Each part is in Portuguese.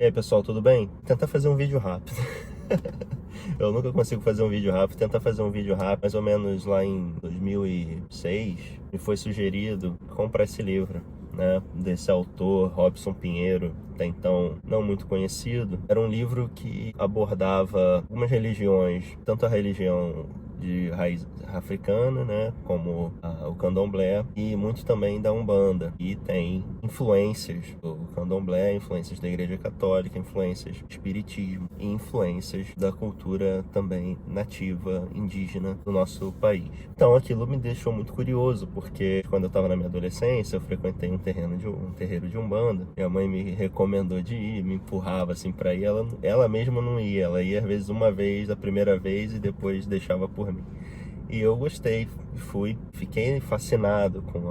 E aí pessoal, tudo bem? Tentar fazer um vídeo rápido. Eu nunca consigo fazer um vídeo rápido. Tentar fazer um vídeo rápido, mais ou menos lá em 2006, me foi sugerido comprar esse livro, né? Desse autor, Robson Pinheiro, até então não muito conhecido. Era um livro que abordava algumas religiões, tanto a religião de raiz africana, né, como o candomblé, e muito também da Umbanda, e tem influências do candomblé, influências da Igreja Católica, influências do espiritismo e influências da cultura também nativa, indígena do nosso país. Então aquilo me deixou muito curioso, porque quando eu estava na minha adolescência, eu frequentei um terreiro de Umbanda. Minha mãe me recomendou de ir, me empurrava assim para ir, ela mesma não ia, ela ia às vezes uma vez, a primeira vez, e depois deixava por mim. E eu gostei, fui, fiquei fascinado com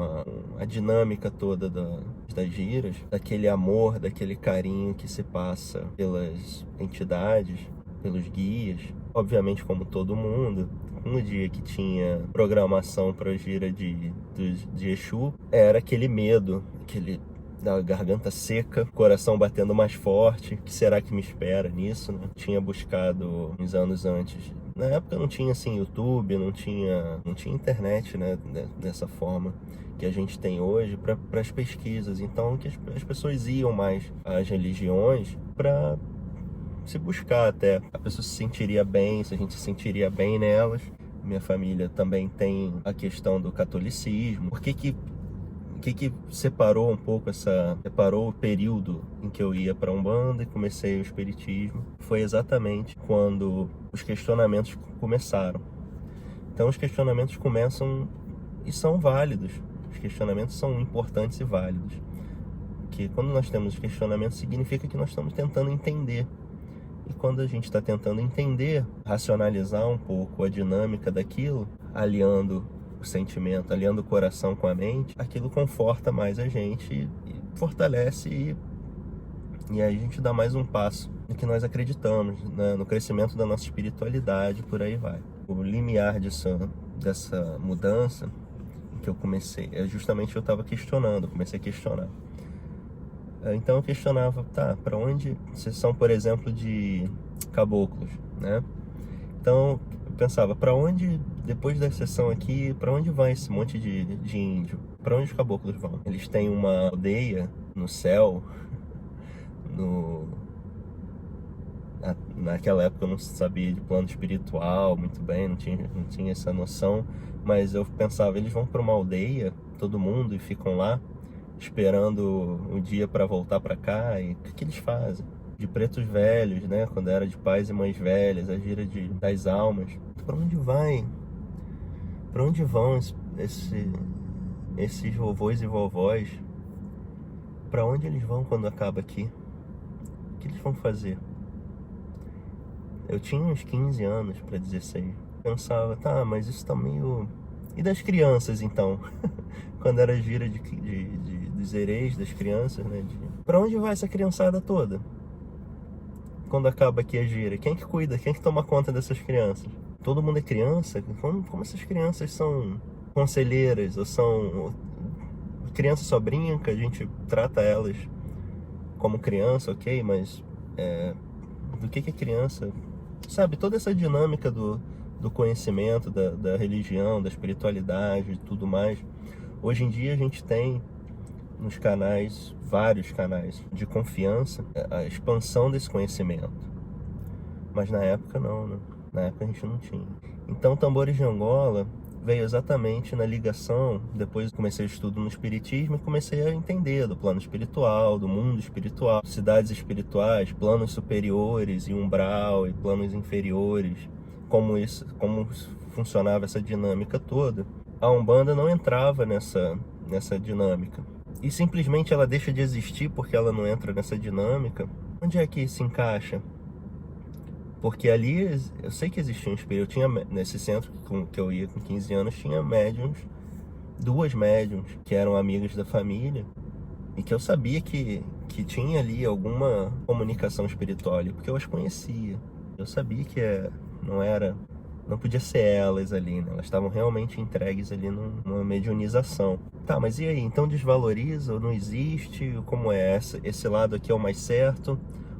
a dinâmica toda das giras, daquele amor, daquele carinho que se passa pelas entidades, pelos guias. Obviamente, como todo mundo, no dia que tinha programação para a gira de Exu, era aquele medo, aquele da garganta seca, coração batendo mais forte. O que será que me espera nisso, né? Tinha buscado uns anos antes. Na época não tinha assim YouTube, não tinha internet, né, dessa forma que a gente tem hoje para as pesquisas. Então que as pessoas iam mais às religiões para se buscar, até a pessoa se sentiria bem, se a gente se sentiria bem nelas. Minha família também tem a questão do catolicismo. Por que separou um pouco separou o período em que eu ia para Umbanda e comecei o espiritismo? Foi exatamente quando os questionamentos começaram. Então os questionamentos começam e são válidos. Os questionamentos são importantes e válidos. Que quando nós temos questionamentos, significa que nós estamos tentando entender. E quando a gente está tentando entender, racionalizar um pouco a dinâmica daquilo, aliando o sentimento, aliando o coração com a mente, aquilo conforta mais a gente e fortalece, e aí a gente dá mais um passo no que nós acreditamos, né? No crescimento da nossa espiritualidade, por aí vai. O limiar dessa mudança que eu comecei, justamente eu estava questionando, comecei a questionar. Então eu questionava, tá, para onde vocês são, por exemplo, de caboclos, né? Então eu pensava, para onde, depois da sessão aqui, para onde vai esse monte de índio? Para onde os caboclos vão? Eles têm uma aldeia no céu, naquela época eu não sabia de plano espiritual muito bem, não tinha essa noção, mas eu pensava, eles vão para uma aldeia, todo mundo, e ficam lá, esperando o dia para voltar para cá. E o que eles fazem? De pretos velhos, né? Quando era de pais e mães velhas, a gira das almas. Para onde vai? Para onde vão esses vovôs e vovós? Para onde eles vão quando acaba aqui? O que eles vão fazer? Eu tinha uns 15 anos para 16. Pensava, tá, mas isso tá meio... E das crianças, então? Quando era a gira dos hereis, das crianças, né? Pra onde vai essa criançada toda? Quando acaba aqui a gira, quem que cuida? Quem que toma conta dessas crianças? Todo mundo é criança? Como essas crianças são conselheiras? Ou são... Criança só brinca, a gente trata elas como criança, ok? Mas do que é criança? Sabe, toda essa dinâmica do conhecimento, da religião, da espiritualidade e tudo mais. Hoje em dia a gente tem nos canais, vários canais de confiança, a expansão desse conhecimento. Mas na época não, né? Na época a gente não tinha. Então Tambores de Angola veio exatamente na ligação. Depois comecei o estudo no espiritismo e comecei a entender do plano espiritual, do mundo espiritual, cidades espirituais, planos superiores e umbral e planos inferiores, como funcionava essa dinâmica toda. A Umbanda não entrava nessa dinâmica. E simplesmente ela deixa de existir porque ela não entra nessa dinâmica. Onde é que se encaixa? Porque ali, eu sei que existia um espírito. Eu tinha, nesse centro que eu ia com 15 anos, tinha médiums, duas médiums, que eram amigas da família, e que eu sabia que tinha ali alguma comunicação espiritual ali, porque eu as conhecia. Eu sabia que não podia ser elas ali, né? Elas estavam realmente entregues ali numa mediunização. Tá, mas e aí? Então desvaloriza ou não existe? Como é? Esse lado aqui é o mais certo?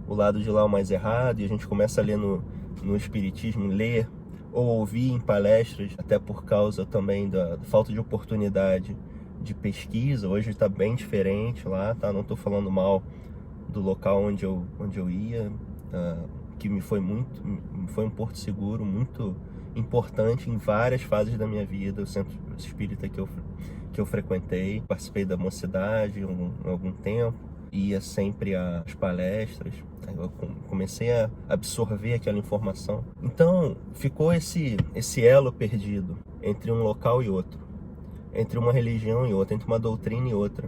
o lado de lá o mais errado, e a gente começa a ler no Espiritismo, ler ou ouvir em palestras, até por causa também da falta de oportunidade de pesquisa. Hoje está bem diferente lá, tá? Não estou falando mal do local onde eu ia, que me foi um porto seguro, muito importante em várias fases da minha vida. O centro espírita que eu frequentei, participei da mocidade algum tempo, ia sempre às palestras, eu comecei a absorver aquela informação. Então ficou esse elo perdido entre um local e outro, entre uma religião e outra, entre uma doutrina e outra.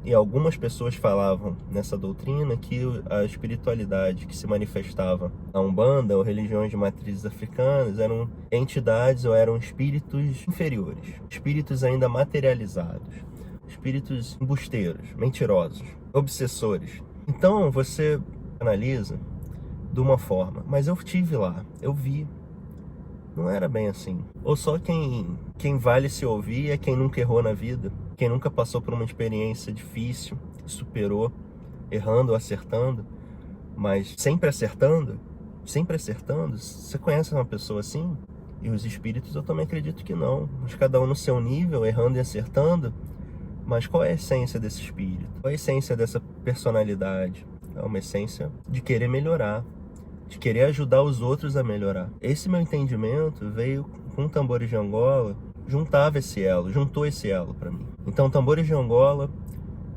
E algumas pessoas falavam nessa doutrina que a espiritualidade que se manifestava na Umbanda ou religiões de matrizes africanas eram entidades ou eram espíritos inferiores, espíritos ainda materializados, espíritos embusteiros, mentirosos, obsessores. Então você analisa de uma forma, mas eu estive lá, eu vi. Não era bem assim. Ou só quem vale se ouvir é quem nunca errou na vida, quem nunca passou por uma experiência difícil, superou, errando ou acertando, mas sempre acertando. Você conhece uma pessoa assim? E os espíritos eu também acredito que não. Mas cada um no seu nível, errando e acertando. Mas qual é a essência desse espírito? Qual é a essência dessa personalidade? É uma essência de querer melhorar, de querer ajudar os outros a melhorar. Esse meu entendimento veio com Tambores de Angola, juntou esse elo para mim. Então Tambores de Angola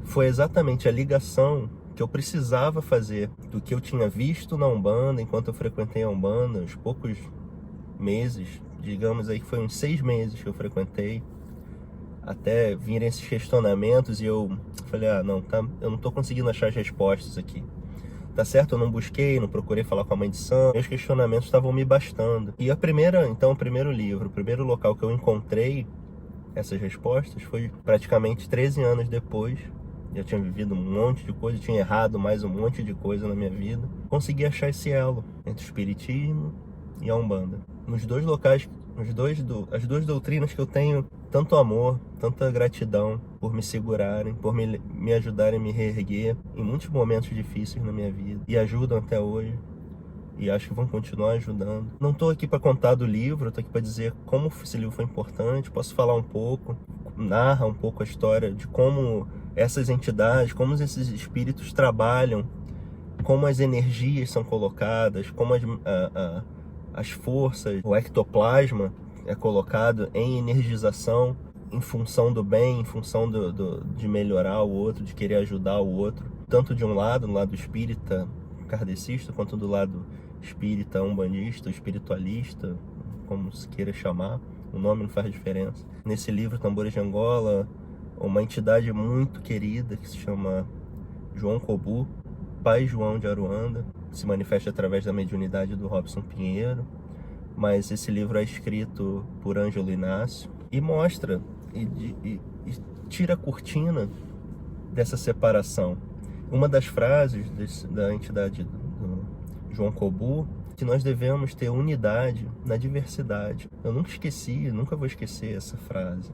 foi exatamente a ligação que eu precisava fazer do que eu tinha visto na Umbanda, enquanto eu frequentei a Umbanda, uns poucos meses, digamos aí que foi uns 6 meses que eu frequentei, até virem esses questionamentos, e eu falei, não, tá, eu não tô conseguindo achar as respostas aqui. Tá certo, eu não busquei, não procurei falar com a mãe de santo, meus questionamentos estavam me bastando. E o primeiro livro, o primeiro local que eu encontrei essas respostas foi praticamente 13 anos depois. Já tinha vivido um monte de coisa, tinha errado mais um monte de coisa na minha vida. Consegui achar esse elo entre o espiritismo e a Umbanda. Nos dois locais, as duas doutrinas que eu tenho tanto amor, tanta gratidão por me segurarem, por me ajudarem a me reerguer em muitos momentos difíceis na minha vida. E ajudam até hoje. E acho que vão continuar ajudando. Não estou aqui para contar do livro, estou aqui para dizer como esse livro foi importante. Posso falar um pouco, narra um pouco a história de como essas entidades, como esses espíritos trabalham, como as energias são colocadas, como as forças, o ectoplasma é colocado em energização em função do bem, em função de melhorar o outro, de querer ajudar o outro, tanto de um lado, no lado espírita kardecista, quanto do lado espírita umbandista, espiritualista, como se queira chamar, o nome não faz diferença. Nesse livro, Tambores de Angola, uma entidade muito querida que se chama João Kobu, Pai João de Aruanda, se manifesta através da mediunidade do Robson Pinheiro, mas esse livro é escrito por Ângelo Inácio e mostra e tira a cortina dessa separação. Uma das frases da entidade do João Kobu, que nós devemos ter unidade na diversidade. Eu nunca vou esquecer essa frase.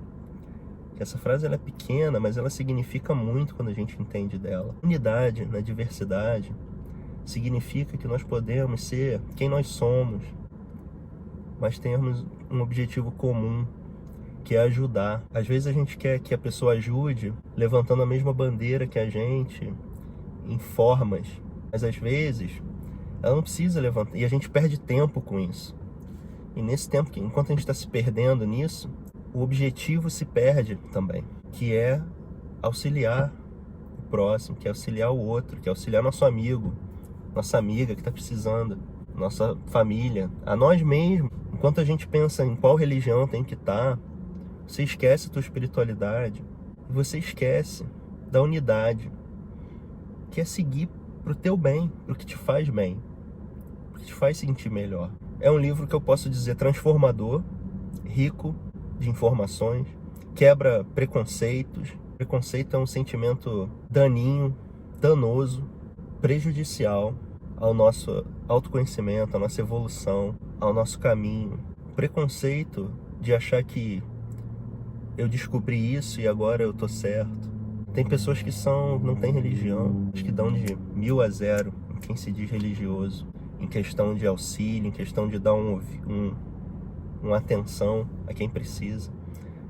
Essa frase ela é pequena, mas ela significa muito quando a gente entende dela. Unidade na diversidade significa que nós podemos ser quem nós somos, mas temos um objetivo comum, que é ajudar. Às vezes a gente quer que a pessoa ajude levantando a mesma bandeira que a gente, em formas, mas às vezes ela não precisa levantar, e a gente perde tempo com isso. E nesse tempo, enquanto a gente está se perdendo nisso, o objetivo se perde também, que é auxiliar o próximo, que é auxiliar o outro, que é auxiliar nosso amigo, nossa amiga que está precisando, nossa família, a nós mesmos. Enquanto a gente pensa em qual religião tem que estar, você esquece a tua espiritualidade, e você esquece da unidade, que é seguir pro teu bem, pro que te faz bem, pro que te faz sentir melhor. É um livro que eu posso dizer transformador, rico de informações, quebra preconceitos. Preconceito é um sentimento daninho, danoso, prejudicial ao nosso autoconhecimento, à nossa evolução, ao nosso caminho. Preconceito de achar que eu descobri isso e agora eu tô certo. Tem pessoas que não têm religião, que dão de 1000 a 0 quem se diz religioso, em questão de auxílio, em questão de dar uma atenção a quem precisa,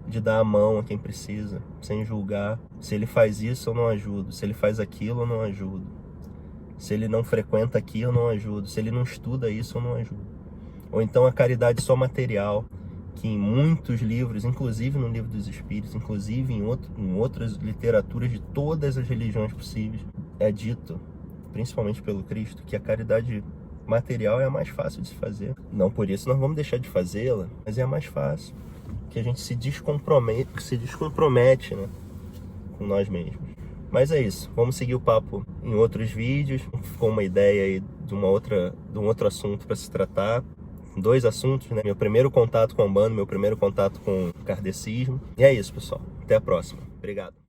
de dar a mão a quem precisa, sem julgar. Se ele faz isso, eu não ajudo. Se ele faz aquilo, eu não ajudo. Se ele não frequenta aqui, eu não ajudo. Se ele não estuda isso, eu não ajudo. Ou então a caridade só material, que em muitos livros, inclusive no Livro dos Espíritos, inclusive em outras literaturas de todas as religiões possíveis, é dito, principalmente pelo Cristo, que a caridade material é a mais fácil de se fazer. Não por isso nós vamos deixar de fazê-la, mas é a mais fácil. Que a gente se descompromete, né, com nós mesmos. Mas é isso, vamos seguir o papo em outros vídeos. Ficou uma ideia aí de um outro assunto para se tratar. 2 assuntos, né? Meu primeiro contato com a Umbanda, meu primeiro contato com o kardecismo. E é isso, pessoal. Até a próxima. Obrigado.